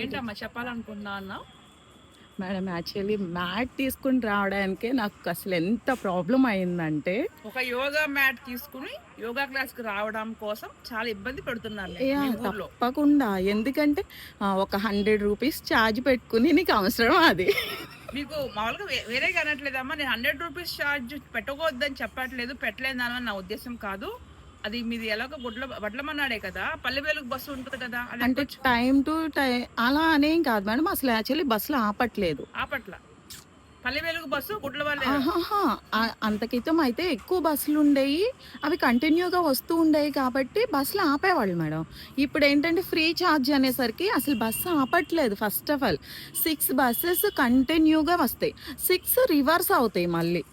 ఏంటమ్మా చెప్పాలనుకుంటున్నా అన్నా? Madam actually mat తీసుకుని రావడానికే నాకు అసలు ఎంత ప్రాబ్లం అయిందంటే, ఒక యోగా మ్యాట్ తీసుకుని యోగా క్లాస్కి రావడం కోసం చాలా ఇబ్బంది పెడుతున్నారు మీ ఊర్లో. తప్పకుండా. ఎందుకంటే ఒక 100 రూపీస్ ఛార్జ్ పెట్టుకుని నీకు అవసరమా అది? మీకు మామూలుగా వేరేగా అనట్లేదమ్మా, నేను 100 రూపీస్ ఛార్జ్ పెట్టకూడదని చెప్పట్లేదు, పెట్టలేదని నా ఉద్దేశం కాదు. అది మీది ఎలాగో వడ్లమన్నాడే కదా, పల్లె వెలుగు బస్సు ఉంటుంది కదా, అది అంటే టైం టు టైం అలా అనేం కాదు మేడం. అసలు యాక్చువల్లీ బస్సులు ఆపట్లేదు. ఆపట్ల పల్లె వెలుగు బస్సు గుడ్ల వల్లే. ఆహాహా! అంత క్రితం అయితే ఎక్కువ బస్సులుండేయి. అవి కంటిన్యూగా వస్తూ ఉండేయి కాబట్టి బస్సులు ఆపేవాళ్ళు మేడం. ఇప్పుడేంటంటే ఫ్రీ ఛార్జ్ అనేసరికి అసలు బస్సు ఆపట్లేదు. ఫస్ట్ ఆఫ్ ఆల్ 6 బసెస్ కంటిన్యూగా వస్తాయి. 6 రివర్స్ అవుతాయి మళ్ళీ.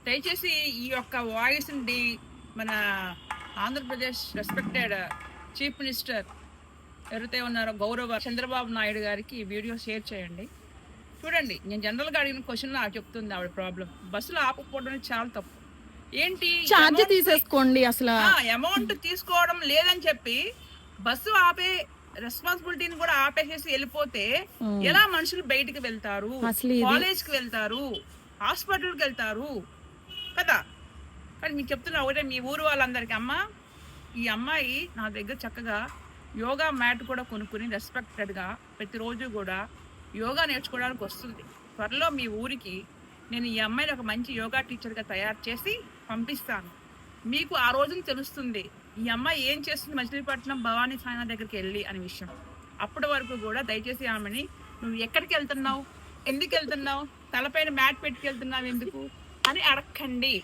దయచేసి ఈ యొక్క వాయిస్ని మన ఆంధ్రప్రదేశ్ రెస్పెక్టెడ్ చీఫ్ మినిస్టర్ ఎవరైతే ఉన్నారో గౌరవ చంద్రబాబు నాయుడు గారికి ఈ వీడియో షేర్ చేయండి. చూడండి, నేను జనరల్గా అడిగిన క్వశ్చన్ నాకు చెప్తుంది ఆవిడ ప్రాబ్లం. బస్సులు ఆపకపోవడం చాలా తప్పు. ఏంటి ఛార్జ్ తీసేసుకోండి అసలు. అమౌంట్ తీసుకోవడం లేదని చెప్పి బస్సు ఆపే రెస్పాన్సిబిలిటీని కూడా ఆపేసేసి వెళ్ళిపోతే ఎలా మనుషులు బయటికి వెళ్తారు, కాలేజ్కి వెళ్తారు, హాస్పిటల్కి వెళ్తారు కదా? కానీ మీకు చెప్తున్నా ఒకటే, మీ ఊరు వాళ్ళందరికీ, అమ్మ ఈ అమ్మాయి నా దగ్గర చక్కగా యోగా మ్యాట్ కూడా కొనుక్కుని రెస్పెక్టెడ్గా ప్రతిరోజు కూడా యోగా నేర్చుకోవడానికి వస్తుంది. త్వరలో మీ ఊరికి నేను ఈ అమ్మాయిని ఒక మంచి యోగా టీచర్గా తయారు చేసి పంపిస్తాను. మీకు ఆ రోజున తెలుస్తుంది ఈ అమ్మాయి ఏం చేస్తుంది మచిలీపట్నం భవానీ సాయినాథ్ దగ్గరికి వెళ్ళి అనే విషయం. అప్పటి వరకు కూడా దయచేసి ఆమెని, నువ్వు ఎక్కడికి వెళ్తున్నావు, ఎందుకు వెళ్తున్నావు, తలపైన మ్యాట్ పెట్టుకెళ్తున్నావు ఎందుకు అని అడగండి.